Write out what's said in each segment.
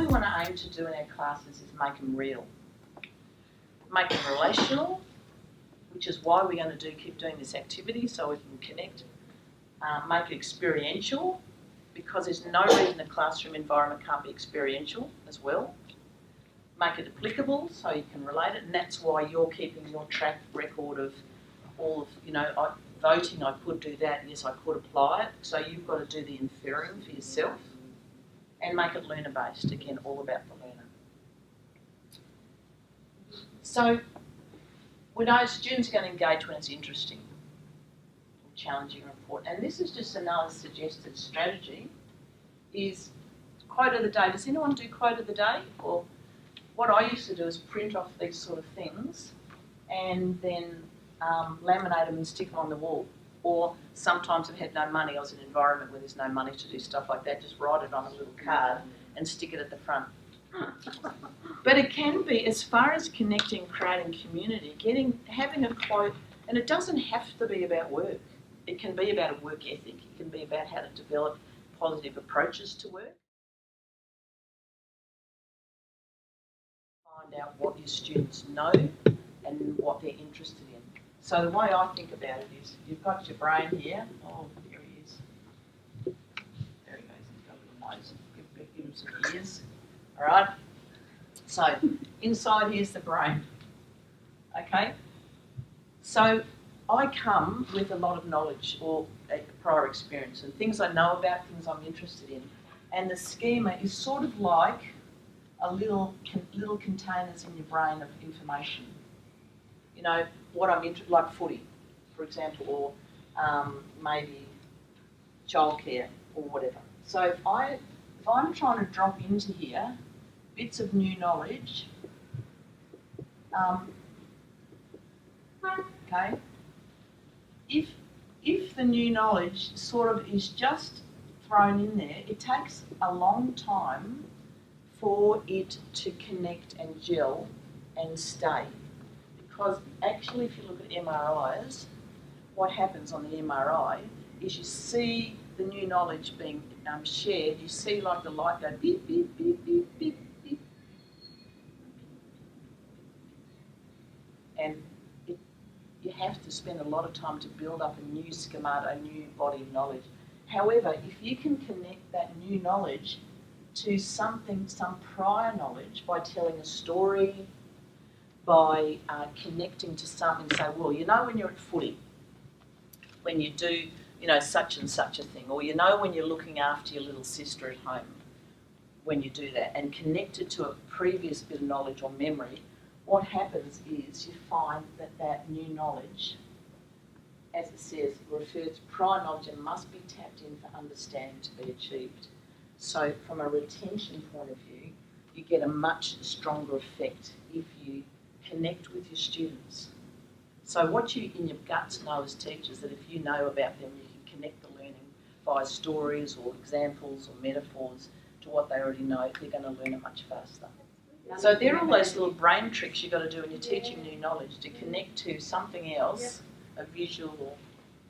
we want to aim to do in our classes is make them real. Make them relational, which is why we're going to keep doing this activity so we can connect. Make it experiential, because there's no reason a classroom environment can't be experiential as well. Make it applicable so you can relate it, and that's why you're keeping your track record of all of, voting, I could do that, yes, I could apply it. So you've got to do the inferring for yourself and make it learner-based, again, all about the learner. So we know students are going to engage when it's interesting, or challenging, or important. And this is just another suggested strategy, is quote of the day. Does anyone do quote of the day? Or what I used to do is print off these sort of things and then laminate them and stick them on the wall. Or sometimes I've had no money. I was in an environment where there's no money to do stuff like that. Just write it on a little card and stick it at the front. But it can be, as far as connecting, creating community, having a quote, and it doesn't have to be about work. It can be about a work ethic. It can be about how to develop positive approaches to work. Find out what your students know and what they're interested in. So the way I think about it is, you've got your brain here. Oh, there he is. There he goes. He's got a little nose. Give him some ears. All right. So inside here's the brain. Okay. So I come with a lot of knowledge or a prior experience and things I know about, things I'm interested in, and the schema is sort of like a little containers in your brain of information. What I'm interested, like footy, for example, or maybe childcare or whatever. So if I'm trying to drop into here bits of new knowledge, okay, if the new knowledge sort of is just thrown in there, it takes a long time for it to connect and gel and stay. Because actually, if you look at MRIs, what happens on the MRI is you see the new knowledge being shared. You see like the light go beep, beep, beep, beep, beep, beep. And you have to spend a lot of time to build up a new schemata, a new body of knowledge. However, if you can connect that new knowledge to some prior knowledge by telling a story, by connecting to something, say, well, when you're at footy, when you do, such and such a thing, or when you're looking after your little sister at home, when you do that, and connect it to a previous bit of knowledge or memory, what happens is you find that new knowledge, as it says, refers to prior knowledge and must be tapped in for understanding to be achieved. So from a retention point of view, you get a much stronger effect if you connect with your students. So what you in your guts know as teachers, that if you know about them, you can connect the learning via stories or examples or metaphors to what they already know, they're going to learn it much faster. So there are all those little brain tricks you've got to do when you're teaching new knowledge to connect to something else, a visual, or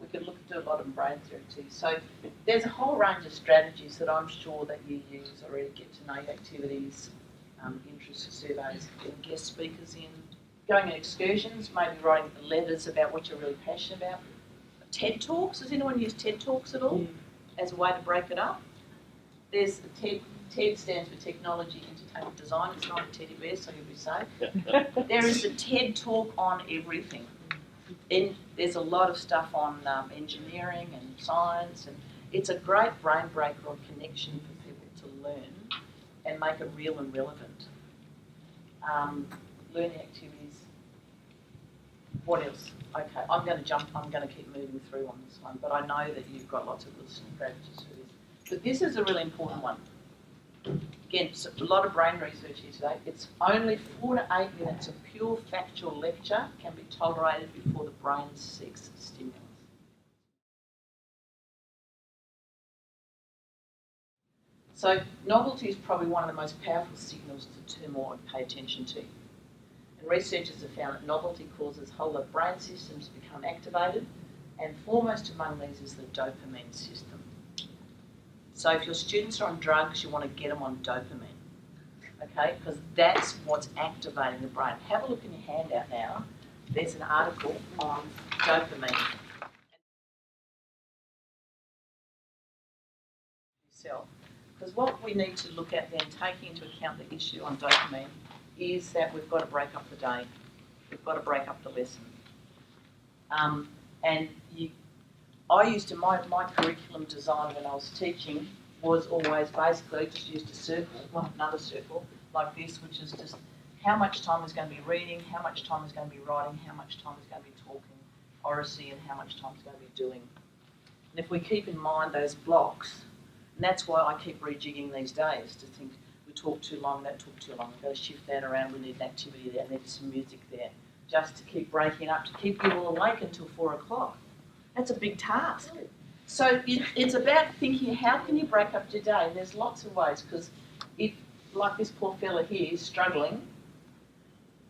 we could look at a lot of brain theory too. So there's a whole range of strategies that I'm sure that you use already, get to know activities, interest surveys, getting guest speakers in, going on excursions, maybe writing letters about what you're really passionate about. TED Talks, does anyone use TED Talks at all as a way to break it up? There's the TED stands for Technology Entertainment Design. It's not a teddy bear, so you'll be safe. There is a TED Talk on everything. And there's a lot of stuff on engineering and science, and it's a great brain breaker or connection for people to learn and make it real and relevant. Learning activities. What else? Okay, I'm going to keep moving through on this one, but I know that you've got lots of little strategies for this. But this is a really important one. Again, a lot of brain research here today. It's only 4 to 8 minutes of pure factual lecture can be tolerated before the brain seeks stimulus. So novelty is probably one of the most powerful signals to or pay attention to. And researchers have found that novelty causes whole lot of brain systems to become activated, and foremost among these is the dopamine system. So if your students are on drugs, you want to get them on dopamine. okay? Because that's what's activating the brain. Have a look in your handout now. There's an article on dopamine. Because what we need to look at then, taking into account the issue on dopamine, is that we've got to break up the day. We've got to break up the lesson. I used to, my curriculum design when I was teaching was always basically just used a circle, well, another circle like this, which is just how much time is going to be reading, how much time is going to be writing, how much time is going to be talking, oracy, and how much time is going to be doing. And if we keep in mind those blocks, and that's why I keep rejigging these days to think we talk too long, that took too long, we've got to shift that around, we need an activity there, we need some music there, just to keep breaking up, to keep you all awake until 4 o'clock. That's a big task. So it's about thinking, how can you break up your day? And there's lots of ways, because if, like this poor fella here is struggling,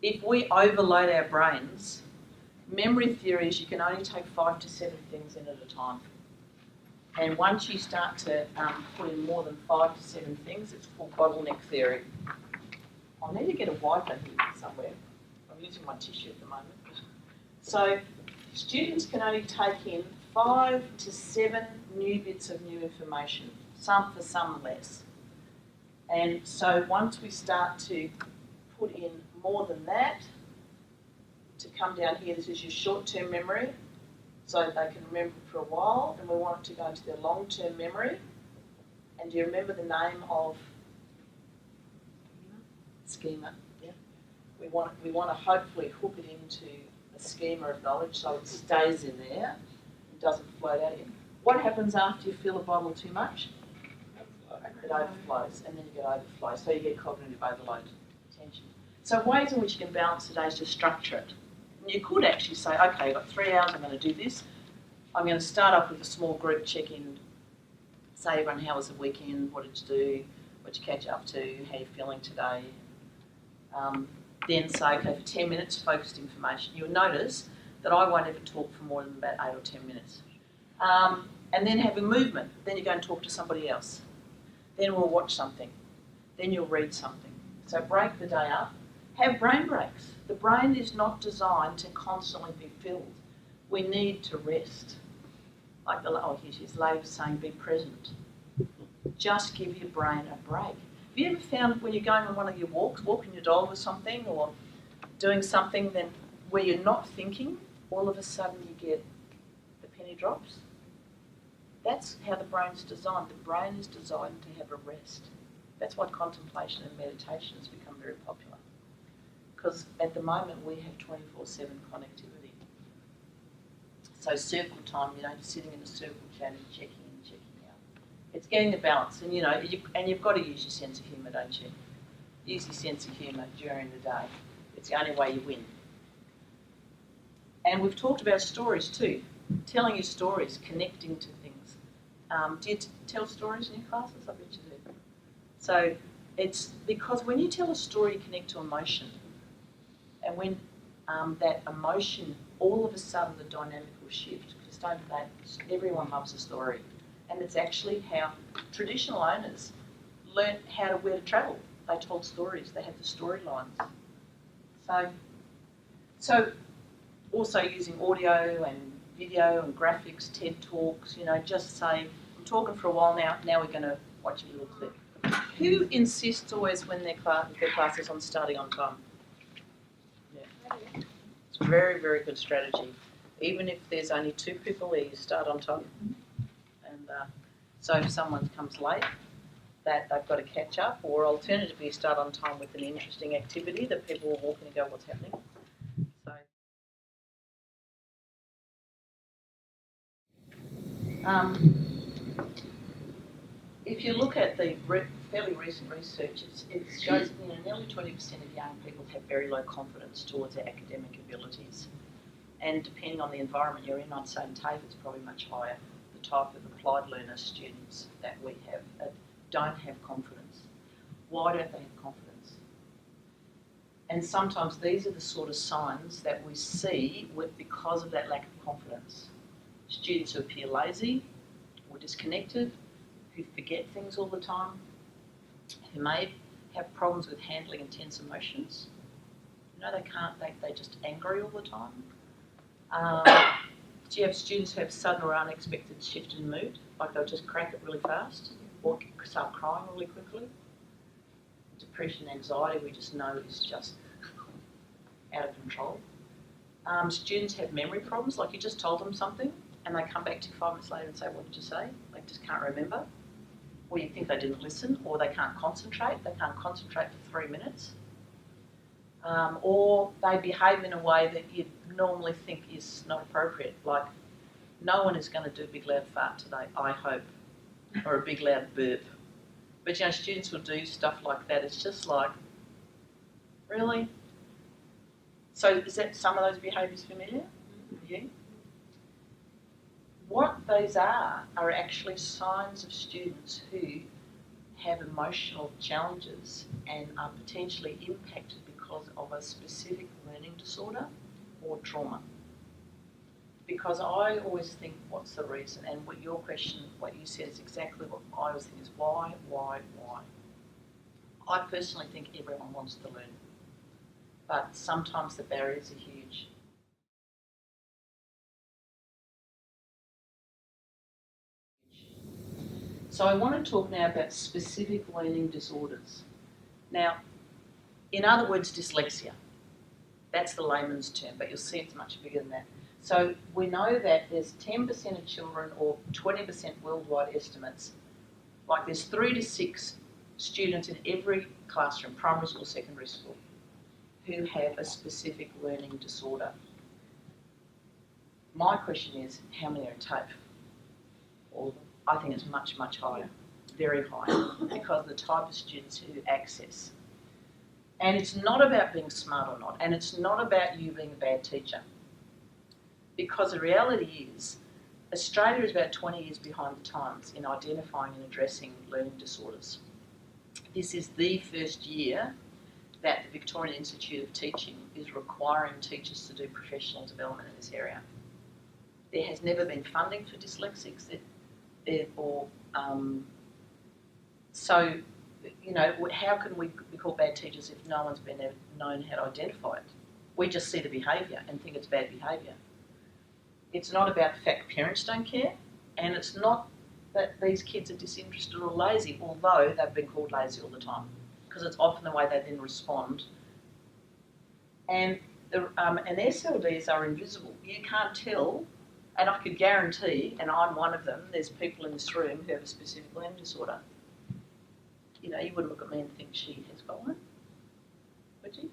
if we overload our brains, memory theory is you can only take 5 to 7 things in at a time. And once you start to put in more than 5 to 7 things, it's called bottleneck theory. I'll need to get a wiper here somewhere. I'm using my tissue at the moment. So students can only take in 5 to 7 new bits of new information, some for some less. And so once we start to put in more than that, to come down here, this is your short-term memory, so they can remember for a while, and we want it to go into their long-term memory. And do you remember the name of schema? Yeah. We want to hopefully hook it into a schema of knowledge so it stays in there and doesn't float out again. What happens after you fill a bottle too much? It overflows, and then you get overflow, so you get cognitive overload, attention. So ways in which you can balance the day is to structure it. And you could actually say, okay, I've got 3 hours, I'm going to do this. I'm going to start off with a small group check-in, say everyone, how was the weekend, what did you do, what did you catch up to, how are you feeling today. Then say, okay, for 10 minutes, focused information. You'll notice that I won't ever talk for more than about 8 or 10 minutes. And then have a movement. Then you go and talk to somebody else. Then we'll watch something. Then you'll read something. So break the day up. Have brain breaks. The brain is not designed to constantly be filled. We need to rest. Like here's Lady saying, be present. Just give your brain a break. Have you ever found when you're going on one of your walks, walking your dog or something, or doing something then where you're not thinking, all of a sudden you get the penny drops? That's how the brain's designed. The brain is designed to have a rest. That's why contemplation and meditation has become very popular. Because at the moment we have 24/7 connectivity. So circle time, sitting in a circle chatting, checking in, checking out. It's getting the balance, and you've got to use your sense of humour, don't you? Use your sense of humour during the day. It's the only way you win. And we've talked about stories too. Telling your stories, connecting to things. Do you tell stories in your classes? I bet you do. So it's because when you tell a story, you connect to emotion. And when that emotion, all of a sudden the dynamic will shift. Because everyone loves a story. And it's actually how traditional owners learned where to travel. They told stories. They had the storylines. So also using audio and video and graphics, TED Talks, just say, I'm talking for a while now we're going to watch a little clip. Who insists always when their class is on starting on time? Yeah. It's a very, very good strategy. Even if there's only 2 people there, you start on time. And so if someone comes late, that they've got to catch up, or alternatively you start on time with an interesting activity that people will walk in and go, what's happening? If you look at the fairly recent research, it shows nearly 20% of young people have very low confidence towards their academic abilities. And depending on the environment you're in, I'd say in TAFE it's probably much higher. The type of applied learner students that we have don't have confidence. Why don't they have confidence? And sometimes these are the sort of signs that we see because of that lack of confidence. Students who appear lazy or disconnected, who forget things all the time, who may have problems with handling intense emotions. You know, they're just angry all the time. Do you have students who have sudden or unexpected shift in mood? Like they'll just crank it really fast or start crying really quickly? Depression, anxiety, we just know is just out of control. Students have memory problems, like you just told them something and they come back to you 5 minutes later and say, what did you say? They just can't remember. Or you think they didn't listen, or they can't concentrate. They can't concentrate for 3 minutes. Or they behave in a way that you'd normally think is not appropriate. Like, no one is going to do a big loud fart today, I hope, or a big loud burp. But, you know, students will do stuff like that. It's just like, really? So is that some of those behaviours familiar with you? What those are actually signs of students who have emotional challenges and are potentially impacted because of a specific learning disorder or trauma. Because I always think, what's the reason? And what your question, what you said is exactly what I always think is why? I personally think everyone wants to learn, but sometimes the barriers are huge. So I want to talk now about specific learning disorders. Now, in other words, dyslexia. That's the layman's term, but you'll see it's much bigger than that. So we know that there's 10% of children, or 20% worldwide estimates, like there's 3 to 6 students in every classroom, primary school, secondary school, who have a specific learning disorder. My question is, how many are in TAFE? All of them. I think it's much, much higher, very high, because of the type of students who access. And it's not about being smart or not, and it's not about you being a bad teacher. Because the reality is, Australia is about 20 years behind the times in identifying and addressing learning disorders. This is the first year that the Victorian Institute of Teaching is requiring teachers to do professional development in this area. There has never been funding for dyslexics, therefore, so, you know, how can we be called bad teachers if no one's been known how to identify it? We just see the behaviour and think it's bad behaviour. It's not about the fact parents don't care, and it's not that these kids are disinterested or lazy, although they've been called lazy all the time, because it's often the way they then respond. And SLDs are invisible. You can't tell, and I could guarantee, and I'm one of them, there's people in this room who have a specific learning disorder. You know, you wouldn't look at me and think she has got one, would you?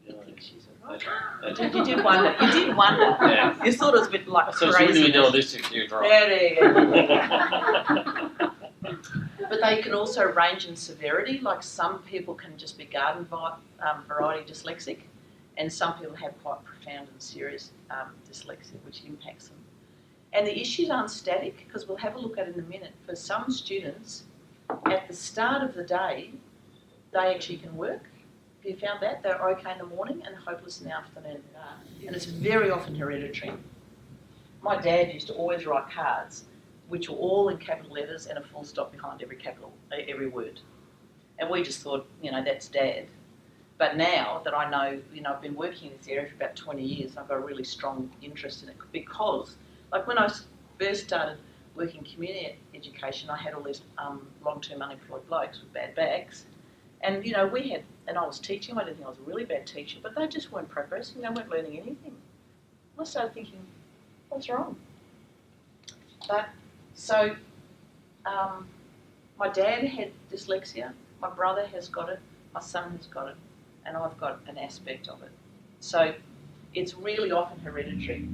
You think she's all right? You did wonder. You did wonder. Yeah. You thought it was a bit like So crazy. it's really know this if you're drunk. Yeah, there you go. But they can also range in severity. Like some people can just be garden variety dyslexic, and some people have quite profound and serious dyslexia, which impacts them. And the issues aren't static, because we'll have a look at it in a minute. For some students, at the start of the day, they actually can work. Have you found that? They're okay in the morning and hopeless in the afternoon. And it's very often hereditary. My dad used to always write cards, which were all in capital letters and a full stop behind every word. And we just thought, you know, that's Dad. But now that I know, you know, I've been working in this area for about 20 years, I've got a really strong interest in it, because, like when I first started working in community education, I had all these long-term unemployed blokes with bad bags. And, you know, and I was teaching, I didn't think I was a really bad teacher, but they just weren't progressing, they weren't learning anything. I started thinking, what's wrong? But, so, my dad had dyslexia, my brother has got it, my son has got it, and I've got an aspect of it. So, it's really often hereditary.